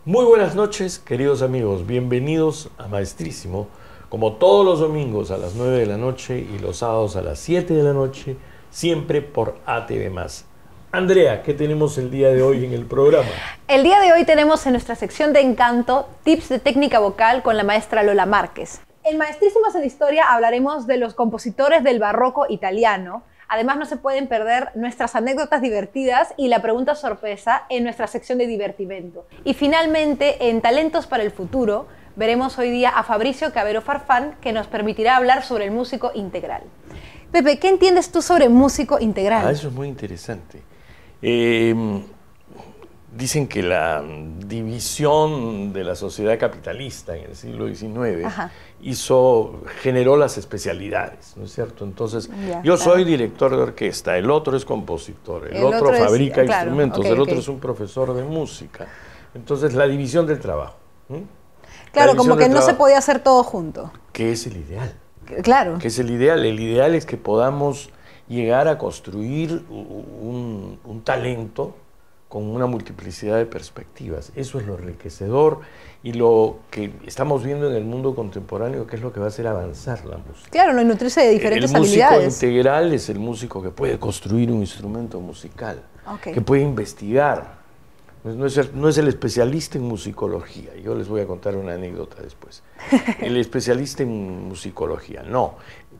Muy buenas noches, queridos amigos. Bienvenidos a Maestrísimo, como todos los domingos a las 9 de la noche y los sábados a las 7 de la noche, siempre por ATV+. Andrea, ¿qué tenemos el día de hoy en el programa? El día de hoy tenemos en nuestra sección de Encanto tips de técnica vocal con la maestra Lola Márquez. En Maestrísimos en Historia hablaremos de los compositores del barroco italiano. Además, no se pueden perder nuestras anécdotas divertidas y la pregunta sorpresa en nuestra sección de divertimento. Y finalmente, en Talentos para el Futuro, veremos hoy día a Fabricio Cavero Farfán, que nos permitirá hablar sobre el músico integral. Pepe, ¿qué entiendes tú sobre músico integral? Eso es muy interesante. Dicen que la división de la sociedad capitalista en el siglo XIX generó las especialidades, ¿no es cierto? Entonces, yo soy director de orquesta, el otro es compositor, el otro fabrica instrumentos, el otro es un profesor de música. Entonces, la división del trabajo. Claro, como que no se podía hacer todo junto. Que es el ideal. Claro. Que es el ideal. El ideal es que podamos llegar a construir un talento con una multiplicidad de perspectivas. Eso es lo enriquecedor y lo que estamos viendo en el mundo contemporáneo, que es lo que va a hacer avanzar la música. Claro, no nutrirse de diferentes habilidades. El músico integral es el músico que puede construir un instrumento musical, que puede investigar. No es el especialista en musicología. Yo les voy a contar una anécdota después. El especialista en musicología, no.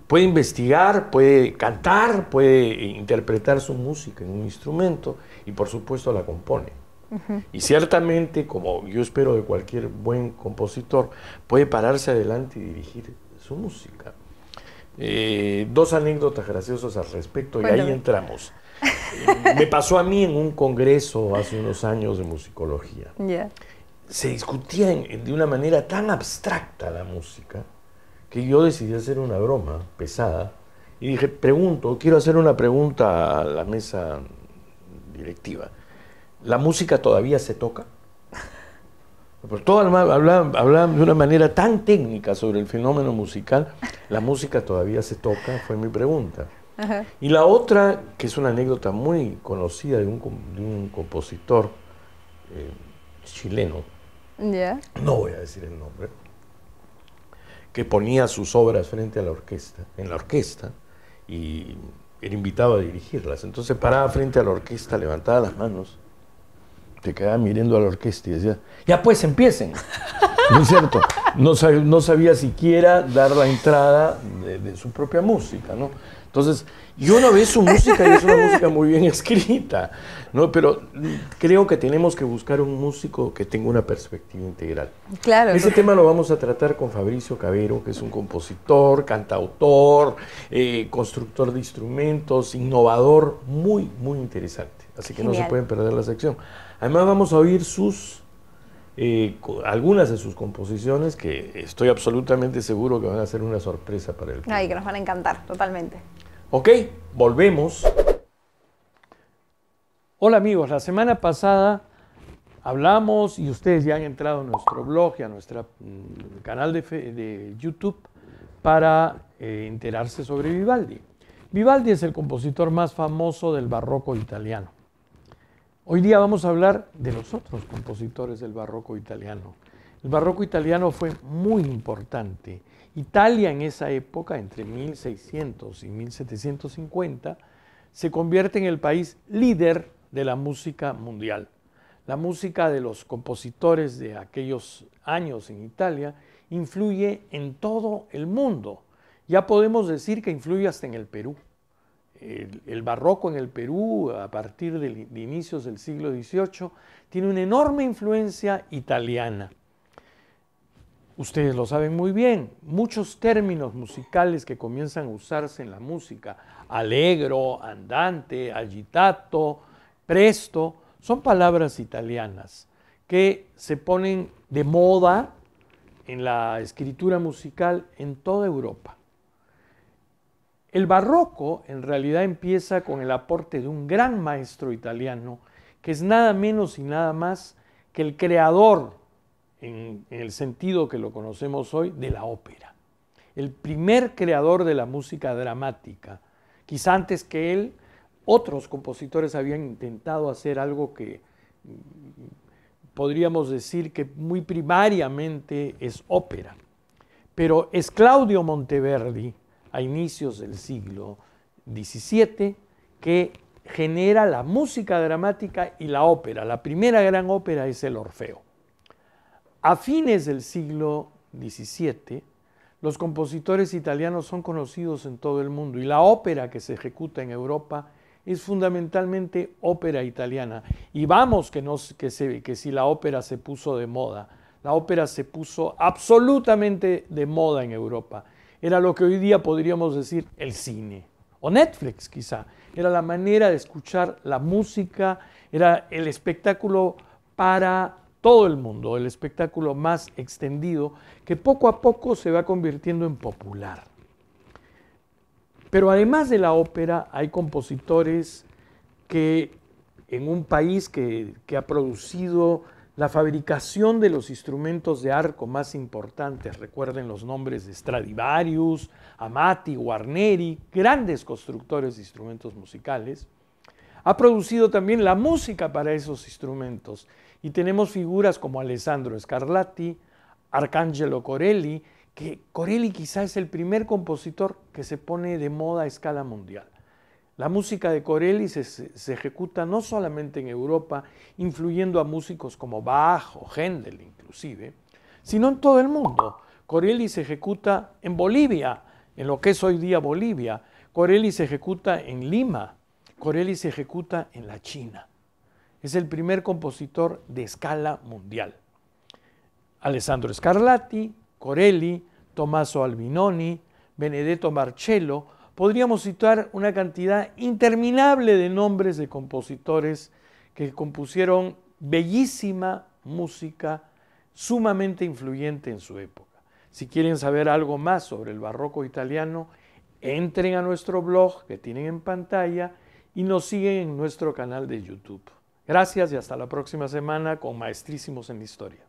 Puede investigar, puede cantar, puede interpretar su música en un instrumento y por supuesto la compone. Y ciertamente, como yo espero de cualquier buen compositor, puede pararse adelante y dirigir su música. Dos anécdotas graciosas al respecto y ahí entramos. Me pasó a mí en un congreso hace unos años de musicología. Se discutía de una manera tan abstracta la música que yo decidí hacer una broma pesada y dije, quiero hacer una pregunta a la mesa directiva. ¿La música todavía se toca? Pero todos hablaban de una manera tan técnica sobre el fenómeno musical. ¿La música todavía se toca? Fue mi pregunta. Y la otra, que es una anécdota muy conocida de un compositor chileno, no voy a decir el nombre, que ponía sus obras frente a la orquesta, en la orquesta, y era invitado a dirigirlas. Entonces paraba frente a la orquesta, levantaba las manos, se quedaba mirando a la orquesta y decía, ya pues empiecen. ¿No es cierto? No sabía siquiera dar la entrada de su propia música, ¿no? Entonces, yo uno ve su música y es una música muy bien escrita, ¿no? Pero creo que tenemos que buscar un músico que tenga una perspectiva integral. Claro. Ese tema lo vamos a tratar con Fabricio Cavero, que es un compositor, cantautor, constructor de instrumentos, innovador, muy, muy interesante. Así que no se pueden perder la sección. Además, vamos a oír algunas de sus composiciones que estoy absolutamente seguro que van a ser una sorpresa para el público. Ay, que nos van a encantar, totalmente. Ok, volvemos. Hola amigos, la semana pasada hablamos y ustedes ya han entrado a nuestro blog y a nuestro canal de YouTube para enterarse sobre Vivaldi. Vivaldi es el compositor más famoso del barroco italiano. Hoy día vamos a hablar de los otros compositores del barroco italiano. El barroco italiano fue muy importante. Italia en esa época, entre 1600 y 1750, se convierte en el país líder de la música mundial. La música de los compositores de aquellos años en Italia influye en todo el mundo. Ya podemos decir que influye hasta en el Perú. El barroco en el Perú, a partir de inicios del siglo XVIII, tiene una enorme influencia italiana. Ustedes lo saben muy bien, muchos términos musicales que comienzan a usarse en la música, allegro, andante, agitato, presto, son palabras italianas que se ponen de moda en la escritura musical en toda Europa. El barroco en realidad empieza con el aporte de un gran maestro italiano que es nada menos y nada más que el creador, en el sentido que lo conocemos hoy, de la ópera. El primer creador de la música dramática. Quizá antes que él, otros compositores habían intentado hacer algo que podríamos decir que muy primariamente es ópera. Pero es Claudio Monteverdi, a inicios del siglo XVII, que genera la música dramática y la ópera. La primera gran ópera es el Orfeo. A fines del siglo XVII, los compositores italianos son conocidos en todo el mundo y la ópera que se ejecuta en Europa es fundamentalmente ópera italiana. Y vamos que si la ópera se puso de moda, la ópera se puso absolutamente de moda en Europa. Era lo que hoy día podríamos decir el cine, o Netflix quizá. Era la manera de escuchar la música, era el espectáculo para todo el mundo, el espectáculo más extendido, que poco a poco se va convirtiendo en popular. Pero además de la ópera, hay compositores que en un país que ha producido la fabricación de los instrumentos de arco más importantes, recuerden los nombres de Stradivarius, Amati, Guarneri, grandes constructores de instrumentos musicales, ha producido también la música para esos instrumentos. Y tenemos figuras como Alessandro Scarlatti, Arcangelo Corelli, que Corelli quizá es el primer compositor que se pone de moda a escala mundial. La música de Corelli se ejecuta no solamente en Europa, influyendo a músicos como Bach o Händel inclusive, sino en todo el mundo. Corelli se ejecuta en Bolivia, en lo que es hoy día Bolivia. Corelli se ejecuta en Lima. Corelli se ejecuta en la China. Es el primer compositor de escala mundial. Alessandro Scarlatti, Corelli, Tommaso Albinoni, Benedetto Marcello. Podríamos citar una cantidad interminable de nombres de compositores que compusieron bellísima música sumamente influyente en su época. Si quieren saber algo más sobre el barroco italiano, entren a nuestro blog que tienen en pantalla y nos siguen en nuestro canal de YouTube. Gracias y hasta la próxima semana con Maestrísimos en la Historia.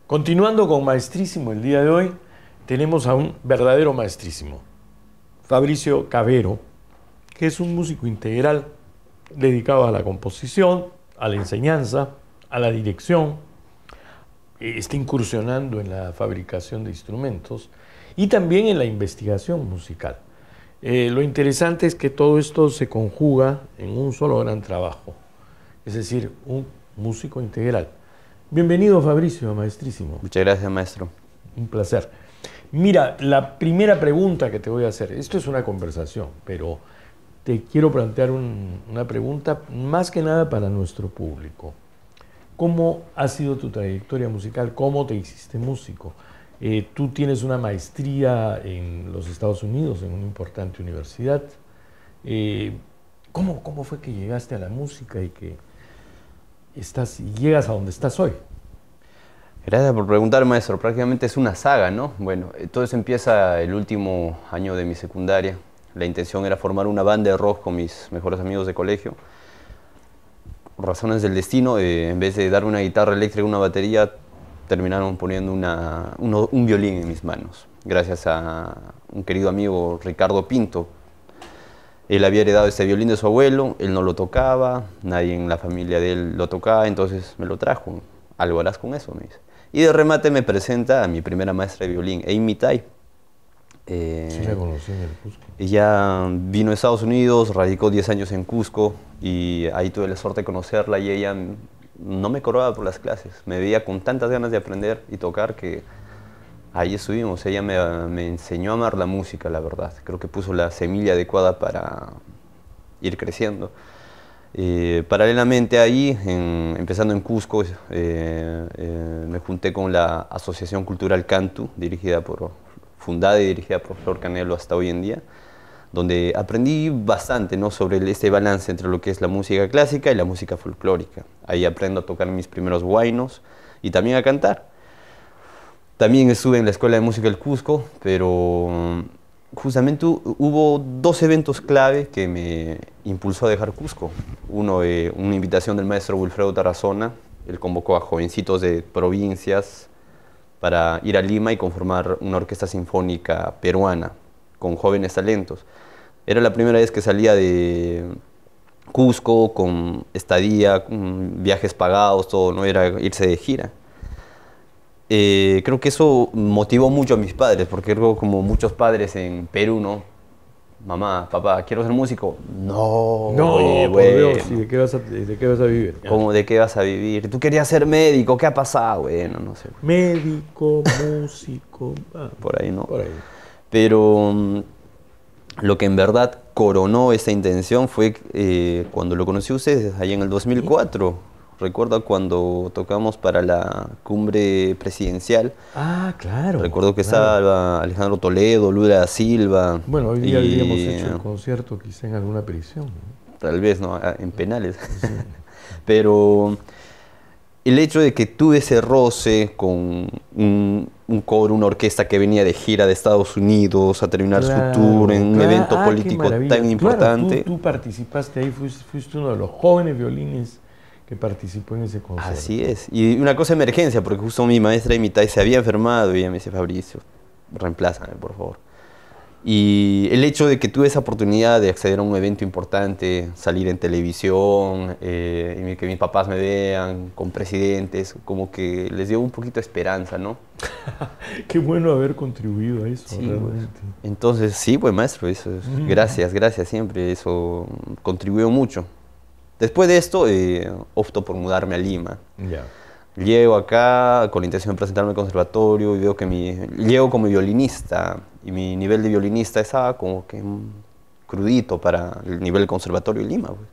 Continuando con Maestrísimo el día de hoy, tenemos a un verdadero maestrísimo, Fabricio Cavero, que es un músico integral dedicado a la composición, a la enseñanza, a la dirección, está incursionando en la fabricación de instrumentos y también en la investigación musical. Lo interesante es que todo esto se conjuga en un solo gran trabajo, es decir, un músico integral. Bienvenido, Fabricio, Maestrísimo. Muchas gracias, maestro. Un placer. Mira, la primera pregunta que te voy a hacer, esto es una conversación, pero te quiero plantear una pregunta más que nada para nuestro público. ¿Cómo ha sido tu trayectoria musical? ¿Cómo te hiciste músico? Tú tienes una maestría en los Estados Unidos, en una importante universidad. ¿Cómo fue que llegaste a la música y que llegas a donde estás hoy? Gracias por preguntar, maestro. Prácticamente es una saga, ¿no? Bueno, todo eso empieza el último año de mi secundaria. La intención era formar una banda de rock con mis mejores amigos de colegio. Por razones del destino, en vez de darme una guitarra eléctrica y una batería, terminaron poniendo un violín en mis manos. Gracias a un querido amigo, Ricardo Pinto. Él había heredado este violín de su abuelo, él no lo tocaba, nadie en la familia de él lo tocaba, entonces me lo trajo. Algo harás con eso, me dice. Y de remate me presenta a mi primera maestra de violín, Amy Tai. Sí, la conocí en el Cusco. Ella vino a Estados Unidos, radicó 10 años en Cusco y ahí tuve la suerte de conocerla y ella no me cobraba por las clases. Me veía con tantas ganas de aprender y tocar que ahí estuvimos. Ella me enseñó a amar la música, la verdad. Creo que puso la semilla adecuada para ir creciendo. Paralelamente ahí, empezando en Cusco, me junté con la Asociación Cultural Cantu, fundada y dirigida por Flor Canelo hasta hoy en día, donde aprendí bastante, ¿no?, sobre este balance entre lo que es la música clásica y la música folclórica. Ahí aprendo a tocar mis primeros huaynos y también a cantar. También estuve en la Escuela de Música del Cusco, pero justamente hubo dos eventos clave que me impulsó a dejar Cusco. Uno, una invitación del maestro Wilfredo Tarazona. Él convocó a jovencitos de provincias para ir a Lima y conformar una orquesta sinfónica peruana con jóvenes talentos. Era la primera vez que salía de Cusco con estadía, con viajes pagados, todo, no era irse de gira. Creo que eso motivó mucho a mis padres, porque creo como muchos padres en Perú, ¿no? Mamá, papá, quiero ser músico. No, por Dios, ¿y de qué vas a vivir? ¿Cómo de qué vas a vivir? Tú querías ser médico, ¿qué ha pasado? Bueno, no sé. Médico, músico, por ahí, ¿no? Por ahí. Pero lo que en verdad coronó esta intención fue cuando lo conocí a ustedes, allá en el 2004. Recuerdo cuando tocamos para la cumbre presidencial. Ah, claro. Recuerdo que estaba Alejandro Toledo, Lula da Silva. Bueno, hoy día habríamos hecho el concierto quizá en alguna prisión, ¿no? Tal vez, ¿no? En penales. Sí. Pero el hecho de que tuve ese roce con un coro, una orquesta que venía de gira de Estados Unidos a terminar su tour en un evento político tan importante. Claro, tú participaste ahí, fuiste uno de los jóvenes violines que participó en ese concierto. Así es. Y una cosa de emergencia, porque justo mi maestra Amy Tai se había enfermado y ella me dice, Fabricio, reemplázame, por favor. Y el hecho de que tuve esa oportunidad de acceder a un evento importante, salir en televisión, y que mis papás me vean con presidentes, como que les dio un poquito de esperanza, ¿no? Qué bueno haber contribuido a eso, sí, realmente. Pues. Entonces, sí, pues maestro, eso es, gracias siempre, eso contribuyó mucho. Después de esto, opto por mudarme a Lima. Yeah. Llego acá con la intención de presentarme al conservatorio y veo que llego como violinista y mi nivel de violinista estaba como que crudito para el nivel del conservatorio de Lima. Pues.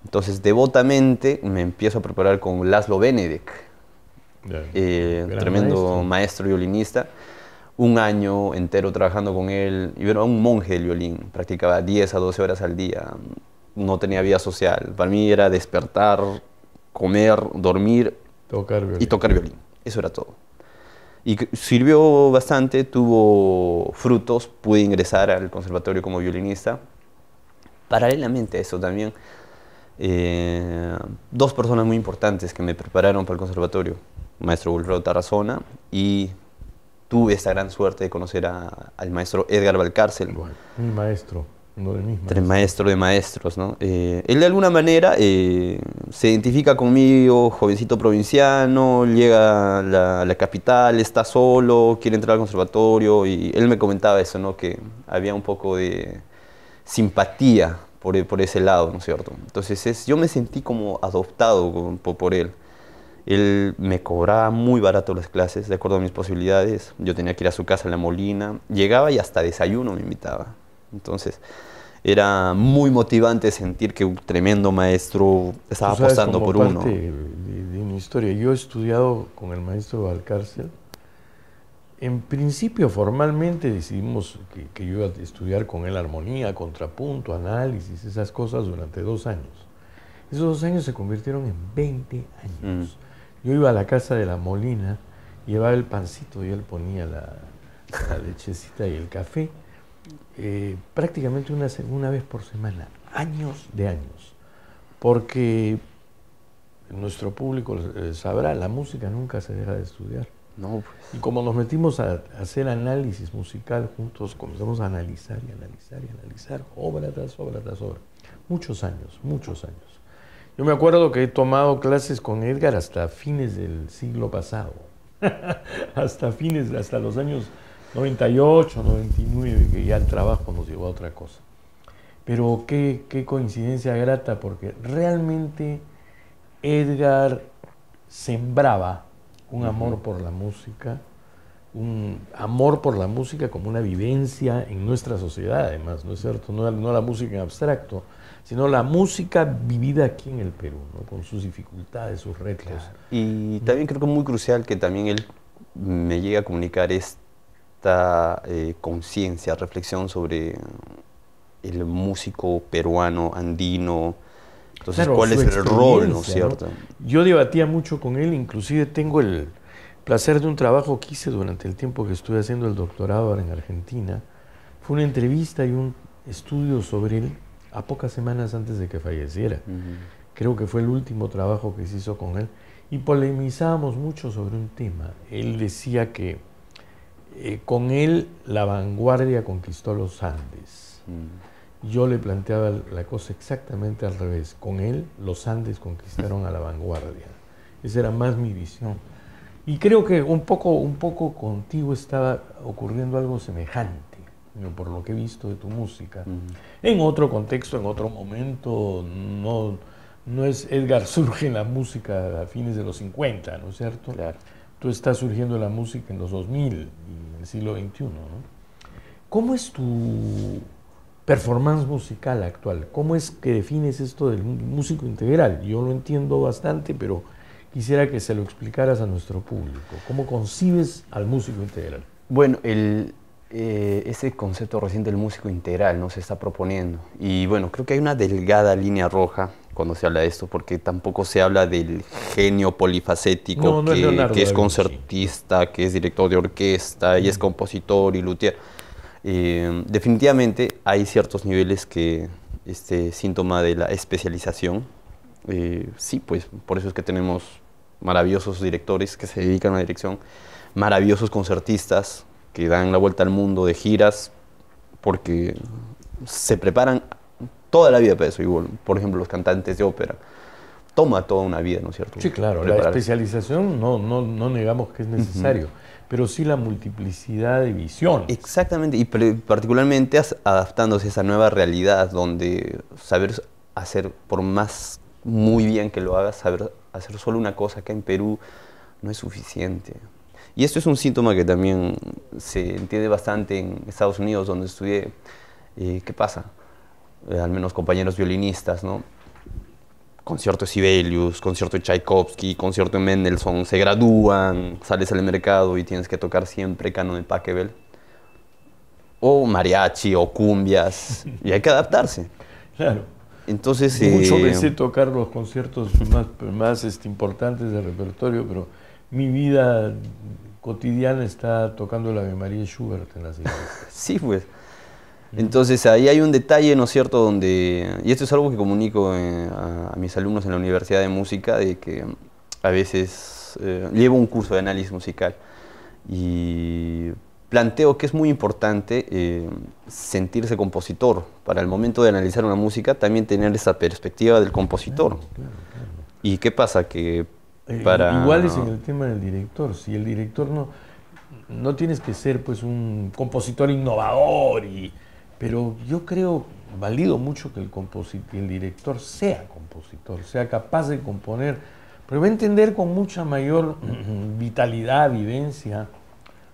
Entonces, devotamente me empiezo a preparar con Laszlo Benedek, tremendo maestro violinista. un año entero trabajando con él. Yo era un monje del violín, practicaba 10 a 12 horas al día, no tenía vida social. Para mí era despertar, comer, dormir y tocar violín. Eso era todo. Y sirvió bastante, tuvo frutos, pude ingresar al conservatorio como violinista. Paralelamente a eso también, dos personas muy importantes que me prepararon para el conservatorio, maestro Wilfredo Tarazona, y tuve esta gran suerte de conocer al maestro Edgar Valcárcel. Bueno, mi maestro, uno de mis maestros. Maestro de maestros, ¿no? Él de alguna manera se identifica conmigo, jovencito provinciano, llega a la capital, está solo, quiere entrar al conservatorio, y él me comentaba eso, ¿no? Que había un poco de simpatía por ese lado, ¿no es cierto? Entonces yo me sentí como adoptado por él. Él me cobraba muy barato las clases, de acuerdo a mis posibilidades. Yo tenía que ir a su casa en La Molina. Llegaba y hasta desayuno me invitaba. Entonces, era muy motivante sentir que un tremendo maestro estaba apostando por uno. De mi historia, yo he estudiado con el maestro Valcárcel. En principio, formalmente decidimos que yo iba a estudiar con él armonía, contrapunto, análisis, esas cosas durante 2 años. Esos 2 años se convirtieron en 20 años. Yo iba a la casa de La Molina, llevaba el pancito y él ponía la lechecita y el café, prácticamente una vez por semana, años de años. Porque nuestro público sabrá, la música nunca se deja de estudiar. No, pues. Y como nos metimos a hacer análisis musical juntos, comenzamos a analizar y analizar y analizar, obra tras obra tras obra. Muchos años, muchos años. Yo me acuerdo que he tomado clases con Edgar hasta fines del siglo pasado. hasta los años 98, 99, que ya el trabajo nos llevó a otra cosa. Pero qué coincidencia grata, porque realmente Edgar sembraba un amor por la música, un amor por la música como una vivencia en nuestra sociedad, además, ¿no es cierto? No la música en abstracto, sino la música vivida aquí en el Perú, ¿no? Con sus dificultades, sus retos. Claro. Y también creo que es muy crucial que también él me llegue a comunicar esta conciencia, reflexión sobre el músico peruano, andino. Entonces, claro, ¿cuál es el rol, no es cierto? ¿No? Yo debatía mucho con él, inclusive tengo el placer de un trabajo que hice durante el tiempo que estuve haciendo el doctorado ahora en Argentina. Fue una entrevista y un estudio sobre él a pocas semanas antes de que falleciera. Creo que fue el último trabajo que se hizo con él. Y polemizábamos mucho sobre un tema. Él decía que con él la vanguardia conquistó los Andes. Yo le planteaba la cosa exactamente al revés. Con él los Andes conquistaron a la vanguardia. Esa era más mi visión. Y creo que un poco contigo estaba ocurriendo algo semejante, ¿no? Por lo que he visto de tu música. En otro contexto, en otro momento, no es Edgar surge en la música a fines de los 50, ¿no es cierto? Claro. Tú estás surgiendo en la música en los 2000, en el siglo XXI, ¿no? ¿Cómo es tu performance musical actual? ¿Cómo es que defines esto del músico integral? Yo lo entiendo bastante, pero quisiera que se lo explicaras a nuestro público. ¿Cómo concibes al músico integral? Bueno, ese concepto reciente del músico integral no se está proponiendo. Y bueno, creo que hay una delgada línea roja cuando se habla de esto, porque tampoco se habla del genio polifacético que es concertista, que es director de orquesta y es compositor y luthier. Definitivamente hay ciertos niveles que este síntoma de la especialización. Sí, pues por eso es que tenemos maravillosos directores que se dedican a la dirección, maravillosos concertistas que dan la vuelta al mundo de giras porque se preparan toda la vida para eso. Igual, por ejemplo, los cantantes de ópera. Toma toda una vida, ¿no es cierto? Sí, claro. La especialización no negamos que es necesario, pero sí la multiplicidad de visiones. Exactamente, y particularmente adaptándose a esa nueva realidad donde saber hacer, por más muy bien que lo hagas, saber hacer solo una cosa acá en Perú no es suficiente. Y esto es un síntoma que también se entiende bastante en Estados Unidos, donde estudié. ¿Qué pasa? Al menos compañeros violinistas, ¿no? concierto de Sibelius, concierto de Tchaikovsky, concierto de Mendelssohn, se gradúan, sales al mercado y tienes que tocar siempre canon de Pachelbel, o mariachi, o cumbias, y hay que adaptarse. Claro. Entonces, Mucho deseo tocar los conciertos más importantes del repertorio, pero mi vida cotidiana está tocando la Ave María de Schubert en las iglesias. Sí, pues. Entonces ahí hay un detalle, ¿no es cierto?, donde, y esto es algo que comunico a mis alumnos en la Universidad de Música, de que a veces llevo un curso de análisis musical y planteo que es muy importante sentirse compositor. Para el momento de analizar una música, también tener esa perspectiva del compositor. Claro. ¿Y qué pasa? Que para... Igual es en el tema del director. Si el director no tienes que ser pues un compositor innovador, pero yo creo, valido mucho que el director sea compositor, sea capaz de componer, pero va a entender con mucha mayor vitalidad, vivencia,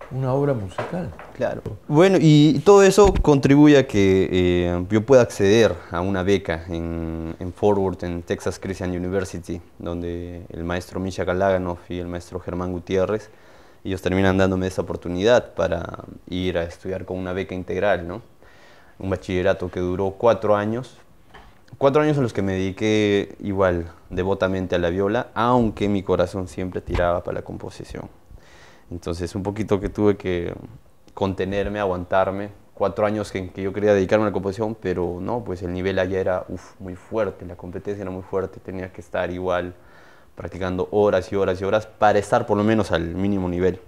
una obra musical. Claro. Bueno, y todo eso contribuye a que yo pueda acceder a una beca en Fort Worth, en Texas Christian University, donde el maestro Misha Galaganov y el maestro Germán Gutiérrez, ellos terminan dándome esa oportunidad para ir a estudiar con una beca integral, ¿no? Un bachillerato que duró 4 años. 4 años en los que me dediqué igual devotamente a la viola, aunque mi corazón siempre tiraba para la composición. Entonces un poquito que tuve que contenerme, aguantarme. 4 años en que yo quería dedicarme a la composición, pero no, pues el nivel allá era muy fuerte, la competencia era muy fuerte, tenía que estar igual practicando horas y horas y horas para estar por lo menos al mínimo nivel.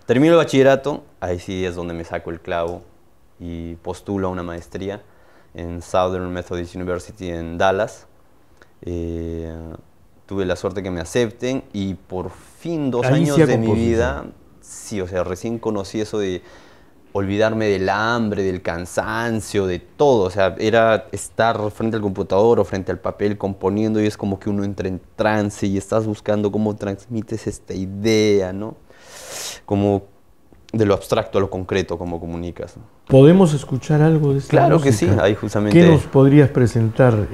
Termino el bachillerato, ahí sí es donde me saco el clavo y postulo a una maestría en Southern Methodist University en Dallas. Tuve la suerte que me acepten y por fin 2 años de mi vida, sí, o sea, recién conocí eso de olvidarme del hambre, del cansancio, de todo. O sea, era estar frente al computador o frente al papel componiendo y es como que uno entra en trance y estás buscando cómo transmites esta idea, ¿no? Como de lo abstracto a lo concreto, cómo comunicas, ¿no? ¿Podemos escuchar algo de esta Claro música? que sí, ahí justamente... ¿Qué nos podrías presentar?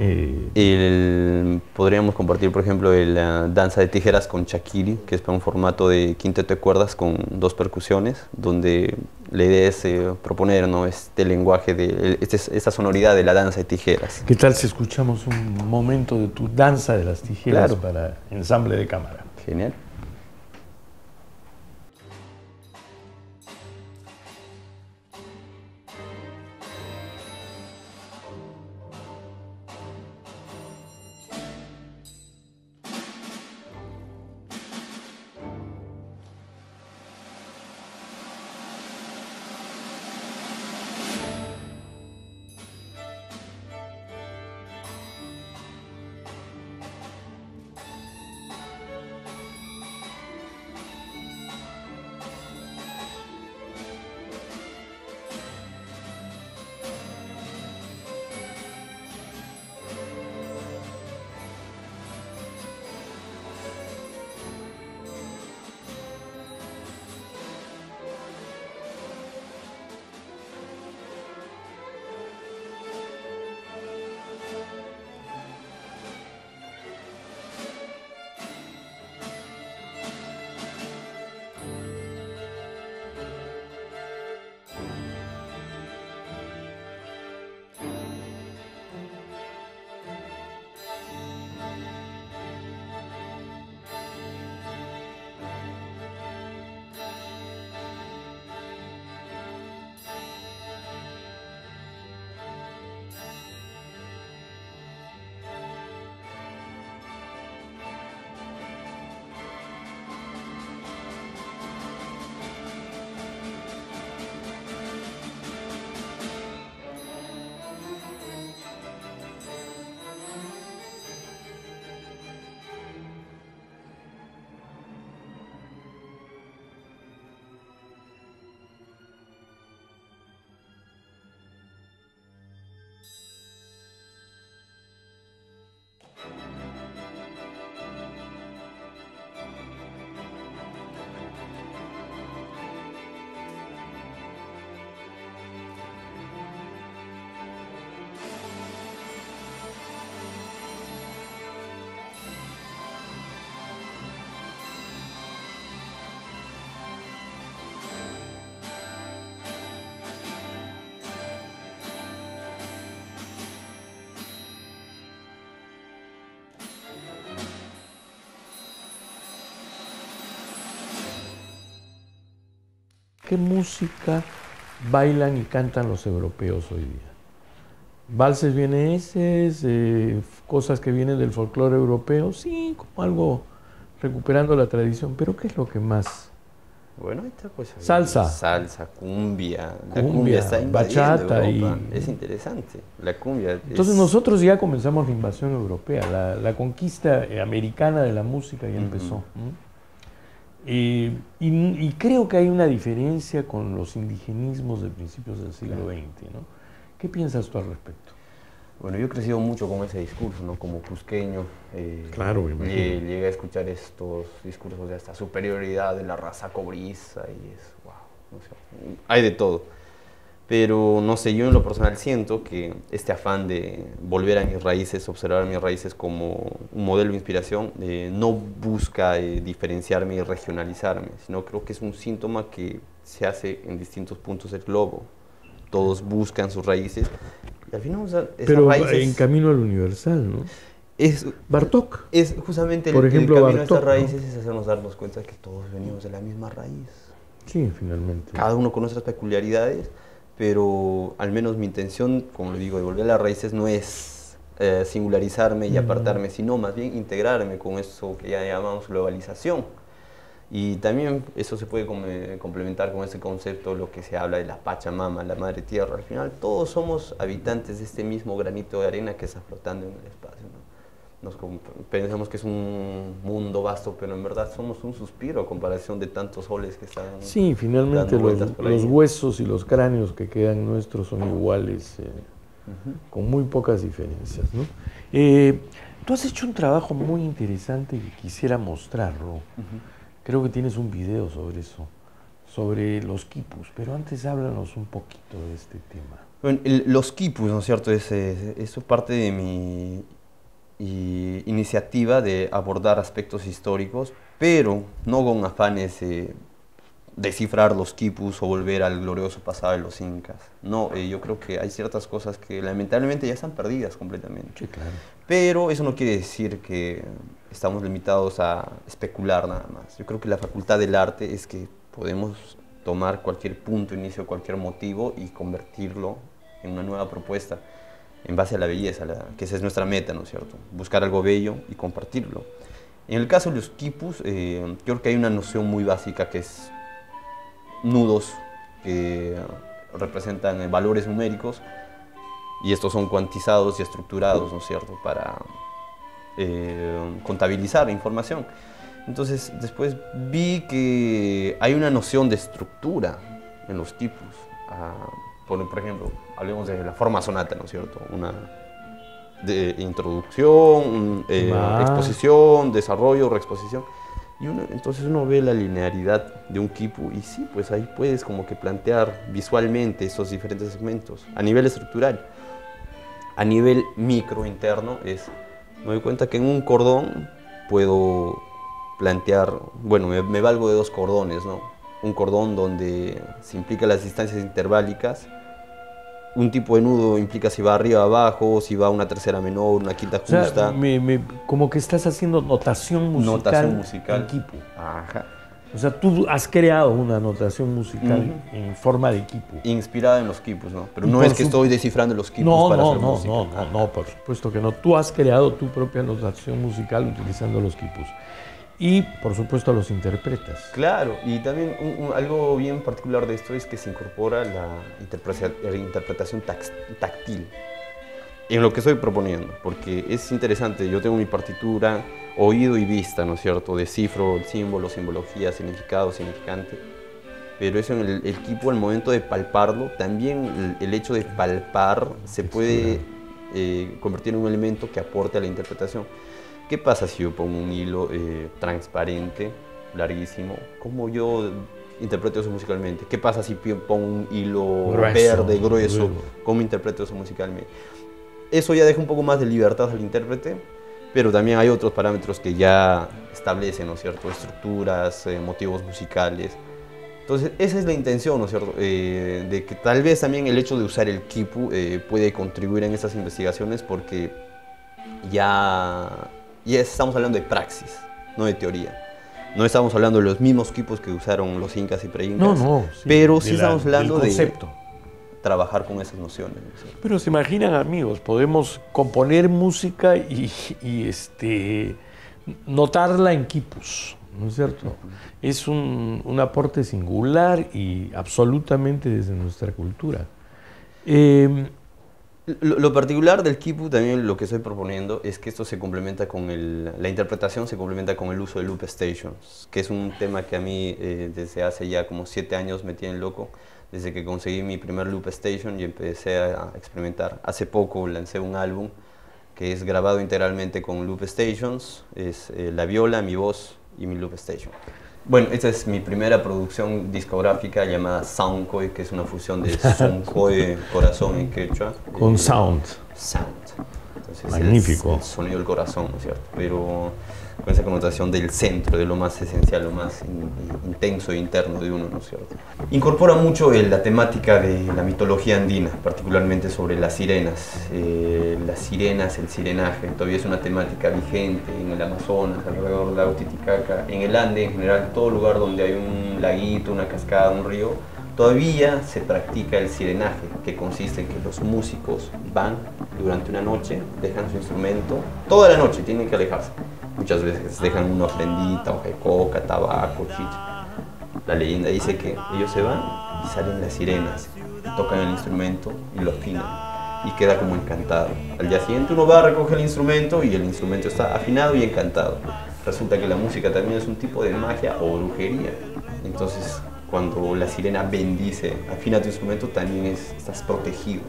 Podríamos compartir, por ejemplo, la danza de tijeras con Chakiri, que es para un formato de quinteto de cuerdas con 2 percusiones, donde la idea es proponer, ¿no?, este lenguaje, esta sonoridad de la danza de tijeras. ¿Qué tal si escuchamos un momento de tu danza de las tijeras, claro, para ensamble de cámara? Genial. ¿qué música bailan y cantan los europeos hoy día? Valses vieneses, cosas que vienen del folclore europeo, sí, como algo recuperando la tradición, pero ¿qué es lo que más? Bueno, esta pues Salsa. Salsa, cumbia. La cumbia está invadiendo bachata Europa. y... Es interesante. La cumbia Entonces nosotros ya comenzamos la invasión europea, la conquista americana de la música ya empezó. Y creo que hay una diferencia con los indigenismos de principios del siglo XX, ¿no? ¿Qué piensas tú al respecto? Bueno, yo he crecido mucho con ese discurso, ¿no? Como cusqueño. Claro, me imagino. Llegué a escuchar estos discursos de esta superioridad de la raza cobriza y es, wow, no sé, hay de todo. Pero, no sé, yo en lo personal siento que este afán de volver a mis raíces, observar mis raíces como un modelo de inspiración, no busca diferenciarme y regionalizarme, sino creo que es un síntoma que se hace en distintos puntos del globo. Todos buscan sus raíces. Y al final, o sea, pero raíces, en camino al universal, ¿no? Bartók. Es justamente por ejemplo, el camino Bartók, a estas raíces, ¿no? Es hacernos darnos cuenta que todos venimos de la misma raíz. Sí, finalmente. Cada uno con nuestras peculiaridades, pero al menos mi intención, como lo digo, de volver a las raíces no es singularizarme y apartarme, sino más bien integrarme con eso que ya llamamos globalización. Y también eso se puede complementar con ese concepto, lo que se habla de la Pachamama, la Madre Tierra. Al final todos somos habitantes de este mismo granito de arena que está flotando en el espacio, ¿no? Pensamos que es un mundo vasto, pero en verdad somos un suspiro a comparación de tantos soles que están... Sí, finalmente los huesos y los cráneos que quedan nuestros son iguales, con muy pocas diferencias, ¿no? Tú has hecho un trabajo muy interesante que quisiera mostrarlo. Creo que tienes un video sobre eso, sobre los quipus, pero antes háblanos un poquito de este tema. Bueno, los quipus, ¿no es cierto? Eso parte de mi iniciativa de abordar aspectos históricos, pero no con afanes de descifrar los quipus o volver al glorioso pasado de los incas. No, yo creo que hay ciertas cosas que lamentablemente ya están perdidas completamente. Sí, claro. Pero eso no quiere decir que estamos limitados a especular nada más. Yo creo que la facultad del arte es que podemos tomar cualquier punto, inicio, cualquier motivo y convertirlo en una nueva propuesta en base a la belleza, que esa es nuestra meta, ¿no es cierto? Buscar algo bello y compartirlo. En el caso de los quipus, creo que hay una noción muy básica que es nudos que representan valores numéricos y estos son cuantizados y estructurados, ¿no es cierto?, para contabilizar información. Entonces, después vi que hay una noción de estructura en los quipus. Por ejemplo, hablemos de la forma sonata, ¿no es cierto? Una de introducción, exposición, desarrollo, reexposición. Y entonces uno ve la linearidad de un quipu y sí, pues ahí puedes como que plantear visualmente esos diferentes segmentos a nivel estructural. A nivel micro interno me doy cuenta que en un cordón puedo plantear, bueno, me valgo de dos cordones, ¿no? Un cordón donde se implica las distancias interválicas. Un tipo de nudo implica si va arriba, abajo, si va una tercera menor, una quinta justa. O sea, como que estás haciendo notación musical en quipu. Ajá. O sea, tú has creado una notación musical en forma de quipu. Inspirada en los quipus, ¿no? Pero no es que estoy descifrando los quipus para hacer música. No, por supuesto que no. Tú has creado tu propia notación musical utilizando los quipus. Y, por supuesto, los interpretas. Claro, y también algo bien particular de esto es que se incorpora la interpretación táctil en lo que estoy proponiendo, porque es interesante. Yo tengo mi partitura, oído y vista, ¿no es cierto? Descifro el símbolo, simbología, significado, significante, pero eso en el quipu, al momento de palparlo, también el hecho de palpar se puede convertir en un elemento que aporte a la interpretación. ¿Qué pasa si yo pongo un hilo transparente, larguísimo? ¿Cómo yo interpreto eso musicalmente? ¿Qué pasa si pongo un hilo verde, grueso? ¿Cómo interpreto eso musicalmente? Eso ya deja un poco más de libertad al intérprete, pero también hay otros parámetros que ya establecen, ¿no es cierto? Estructuras, motivos musicales. Entonces, esa es la intención, ¿no es cierto? De que tal vez también el hecho de usar el quipu puede contribuir en estas investigaciones porque ya estamos hablando de praxis, no de teoría. No estamos hablando de los mismos equipos que usaron los incas y pre-incas, No, sí, pero sí estamos hablando del de concepto. trabajar con esas nociones, ¿no es cierto? Pero se imaginan, amigos, podemos componer música y notarla en quipus, ¿no es cierto? Es un aporte singular y absolutamente desde nuestra cultura. Lo particular del quipu, también lo que estoy proponiendo, es que esto se complementa con la interpretación se complementa con el uso de loop stations, que es un tema que a mí desde hace ya como 7 años me tiene loco, desde que conseguí mi primer loop station y empecé a experimentar. Hace poco lancé un álbum que es grabado integralmente con loop stations, es la viola, mi voz y mi loop station. Bueno, esta es mi primera producción discográfica llamada Soundcoy, que es una fusión de Soncoy, corazón en quechua. Con sound. Sound. Entonces, Magnífico. el sonido del corazón, ¿no es cierto? Pero con esa connotación del centro, de lo más esencial, lo más intenso e interno de uno, ¿no es cierto? Incorpora mucho la temática de la mitología andina, particularmente sobre las sirenas. Las sirenas, el sirenaje, todavía es una temática vigente en el Amazonas, alrededor del lago Titicaca, en el Ande en general, todo lugar donde hay un laguito, una cascada, un río, todavía se practica el sirenaje, que consiste en que los músicos van durante una noche, dejan su instrumento, toda la noche tienen que alejarse. Muchas veces dejan una ofrendita, hoja de coca, tabaco, chicha. La leyenda dice que ellos se van y salen las sirenas, tocan el instrumento y lo afinan y queda como encantado. Al día siguiente uno va a recoger el instrumento y el instrumento está afinado y encantado. Resulta que la música también es un tipo de magia o brujería. Entonces, cuando la sirena bendice, afina tu instrumento, también estás protegido.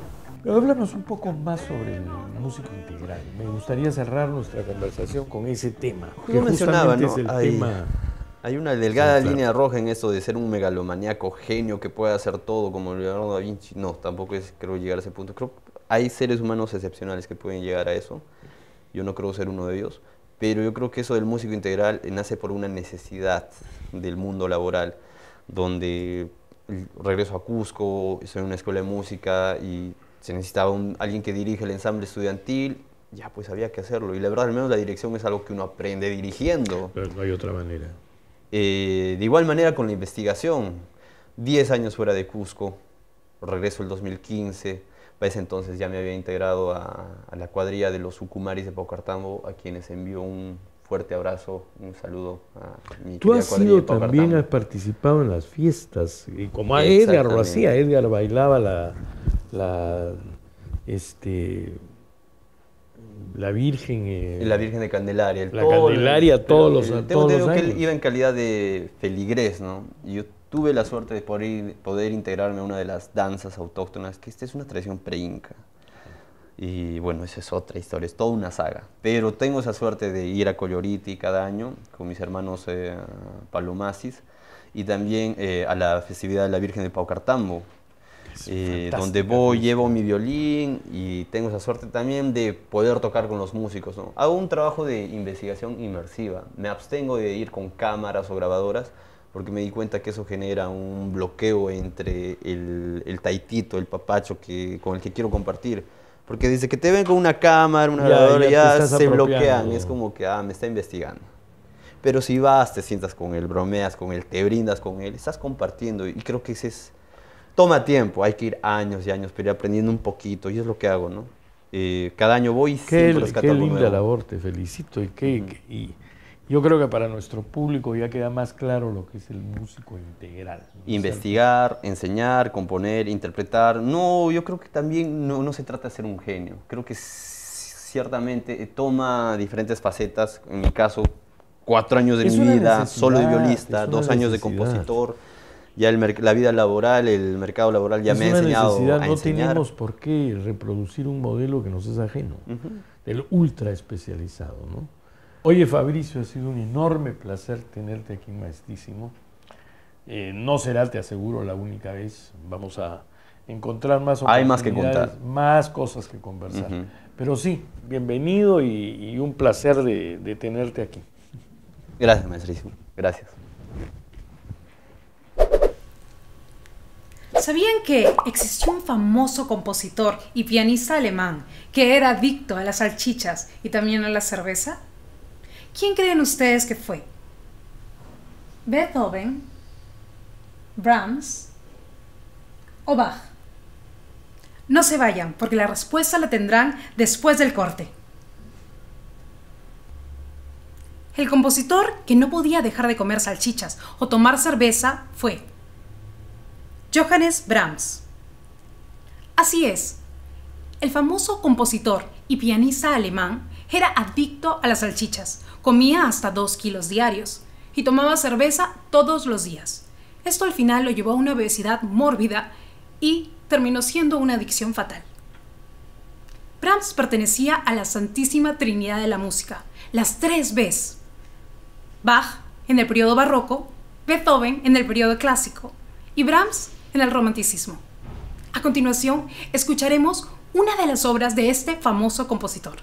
Pero háblanos un poco más sobre el músico integral. Me gustaría cerrar nuestra conversación con ese tema. Que mencionaba, ¿no? Es el tema. Hay una delgada Sí, claro. línea roja en esto de ser un megalomaníaco genio que puede hacer todo como Leonardo da Vinci. No, tampoco creo llegar a ese punto. Creo que hay seres humanos excepcionales que pueden llegar a eso. Yo no creo ser uno de ellos. Pero yo creo que eso del músico integral nace por una necesidad del mundo laboral, donde regreso a Cusco, estoy en una escuela de música y se necesitaba alguien que dirige el ensamble estudiantil, ya pues había que hacerlo. Y la verdad, al menos la dirección es algo que uno aprende dirigiendo. Pero no hay otra manera. De igual manera con la investigación. 10 años fuera de Cusco, regreso el 2015. Para ese entonces ya me había integrado a la cuadrilla de los Ucumaris de Paucartambo, a quienes envío un fuerte abrazo, un saludo a mi Tú querida has cuadrilla sido de Paucartambo. también, has participado en las fiestas, y como a Edgar lo hacía. Edgar bailaba la Virgen. La Virgen de Candelaria. La Candelaria todos los años. Tengo que él iba en calidad de feligrés, ¿no? Y yo tuve la suerte de poder integrarme a una de las danzas autóctonas, que esta es una tradición pre-inca. Y bueno, esa es otra historia, es toda una saga. Pero tengo esa suerte de ir a Coyoriti cada año con mis hermanos palomasis y también a la festividad de la Virgen de Paucartambo, donde voy, llevo mi violín y tengo esa suerte también de poder tocar con los músicos, ¿no? Hago un trabajo de investigación inmersiva, me abstengo de ir con cámaras o grabadoras porque me di cuenta que eso genera un bloqueo entre el taitito, el papacho con el que quiero compartir. Porque desde que te ven con una cámara, una grabadora, ya se bloquean, es como que me está investigando. Pero si vas, te sientas con él, bromeas con él, te brindas con él, estás compartiendo y creo que ese es... Toma tiempo, hay que ir años y años, pero ir aprendiendo un poquito, y es lo que hago, ¿no? Cada año voy y siempre rescato algo nuevo. Qué linda labor, te felicito. Y yo creo que para nuestro público ya queda más claro lo que es el músico integral, ¿no? Investigar, enseñar, componer, interpretar. No, yo creo que también no se trata de ser un genio. Creo que ciertamente toma diferentes facetas. En mi caso, 4 años de mi vida, solo de violista, 2 años de compositor. Ya la vida laboral, el mercado laboral ya me ha enseñado a no enseñar. tenemos por qué reproducir un modelo que nos es ajeno, del ultra especializado, ¿no? Oye, Fabricio, ha sido un enorme placer tenerte aquí en Maestrísimo. No será, te aseguro, la única vez. Vamos a encontrar más oportunidades. Hay más que contar. Más cosas que conversar. Pero sí, bienvenido y un placer de tenerte aquí. Gracias, Maestrísimo. Gracias. ¿Sabían que existió un famoso compositor y pianista alemán que era adicto a las salchichas y también a la cerveza? ¿Quién creen ustedes que fue? Beethoven, Brahms o Bach. No se vayan, porque la respuesta la tendrán después del corte. El compositor que no podía dejar de comer salchichas o tomar cerveza fue Johannes Brahms. Así es, el famoso compositor y pianista alemán era adicto a las salchichas, comía hasta 2 kilos diarios y tomaba cerveza todos los días. Esto al final lo llevó a una obesidad mórbida y terminó siendo una adicción fatal. Brahms pertenecía a la Santísima Trinidad de la música, las 3 Bs. Bach en el periodo barroco, Beethoven en el periodo clásico y Brahms en el romanticismo. A continuación, escucharemos una de las obras de este famoso compositor.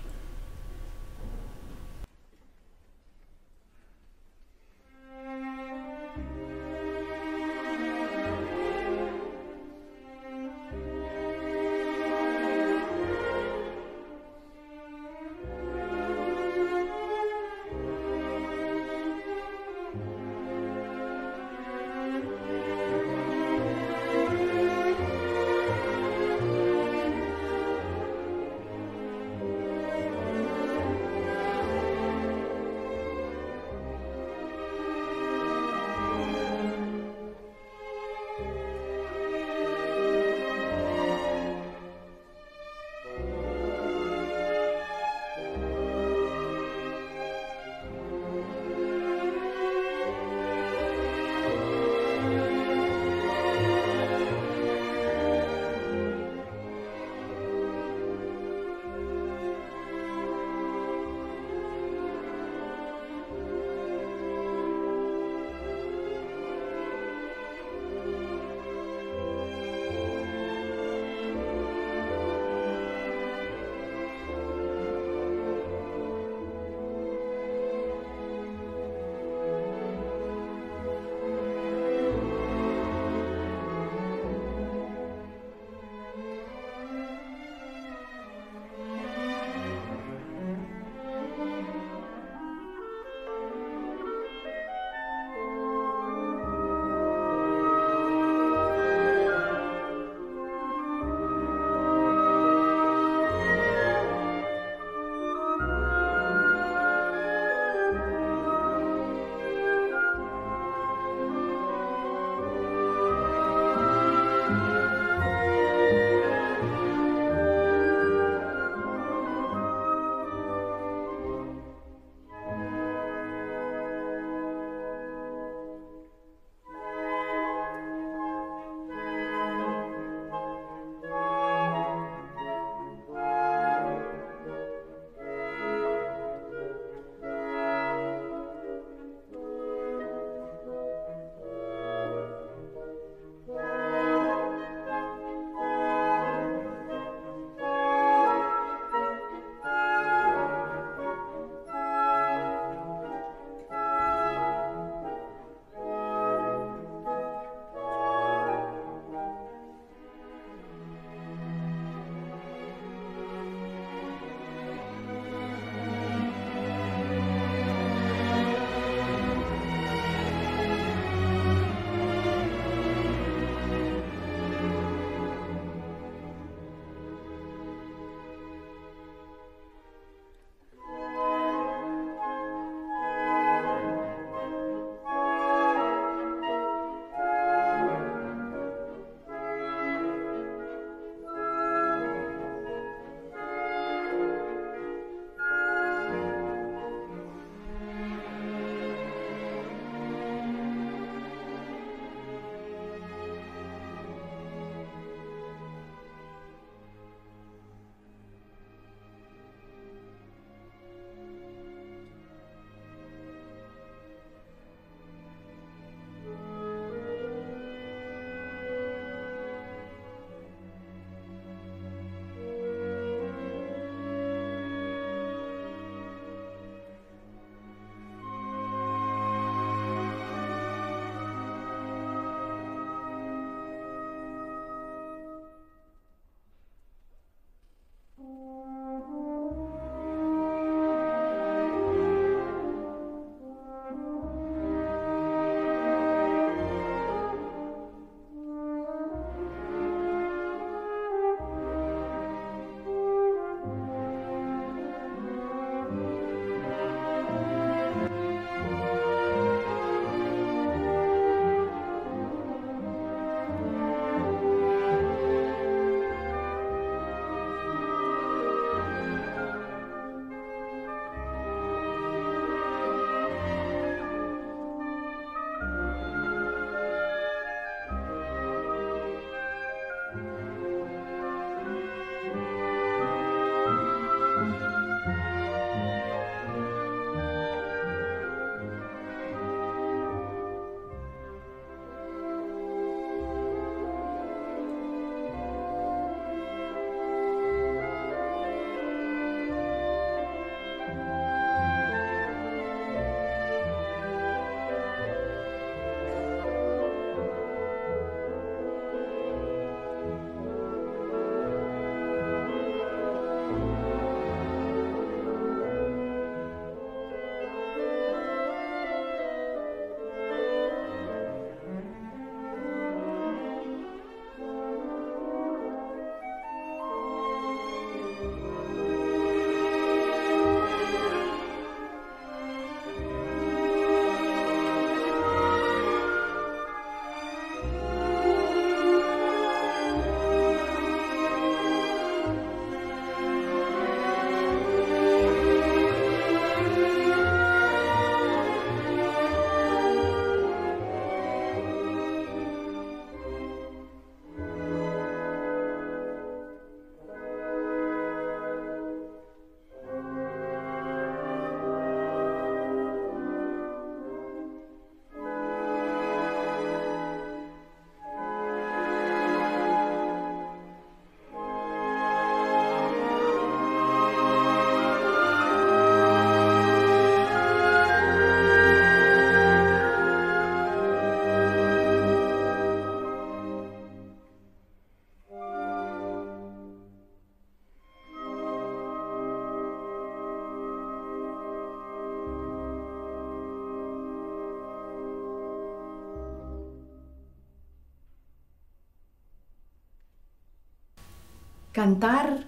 Cantar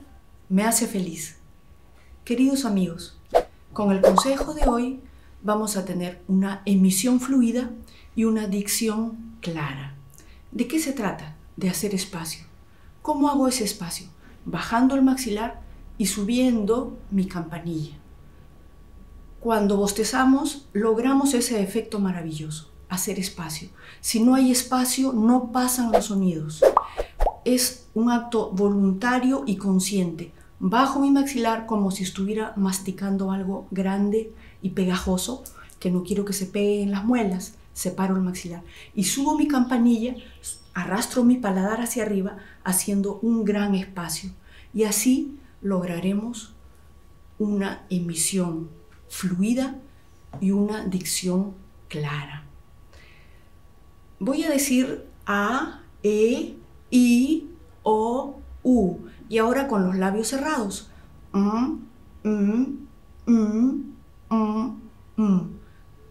me hace feliz. Queridos amigos, con el consejo de hoy vamos a tener una emisión fluida y una dicción clara. ¿De qué se trata? De hacer espacio. ¿Cómo hago ese espacio? Bajando el maxilar y subiendo mi campanilla. Cuando bostezamos, logramos ese efecto maravilloso, hacer espacio. Si no hay espacio, no pasan los sonidos. Es un acto voluntario y consciente. Bajo mi maxilar como si estuviera masticando algo grande y pegajoso, que no quiero que se pegue en las muelas. Separo el maxilar y subo mi campanilla, arrastro mi paladar hacia arriba, haciendo un gran espacio. Y así lograremos una emisión fluida y una dicción clara. Voy a decir A, E, I, O, U. Y ahora con los labios cerrados.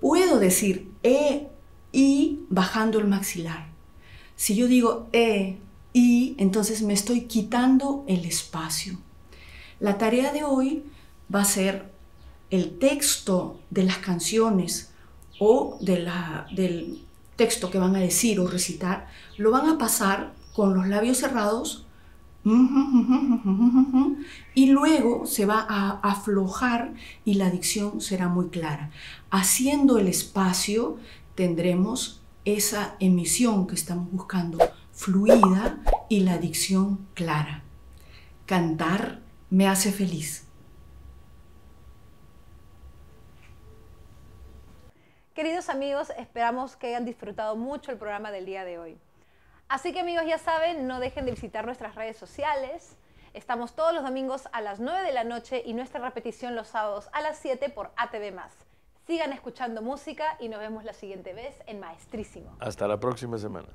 Puedo decir E, I bajando el maxilar. Si yo digo E, I, entonces me estoy quitando el espacio. La tarea de hoy va a ser el texto de las canciones o del texto que van a decir o recitar, lo van a pasar con los labios cerrados y luego se va a aflojar y la dicción será muy clara. Haciendo el espacio tendremos esa emisión que estamos buscando, fluida y la dicción clara. Cantar me hace feliz. Queridos amigos, esperamos que hayan disfrutado mucho el programa del día de hoy. Así que amigos, ya saben, no dejen de visitar nuestras redes sociales. Estamos todos los domingos a las 9 de la noche y nuestra repetición los sábados a las 7 por ATV+. Sigan escuchando música y nos vemos la siguiente vez en Maestrísimo. Hasta la próxima semana.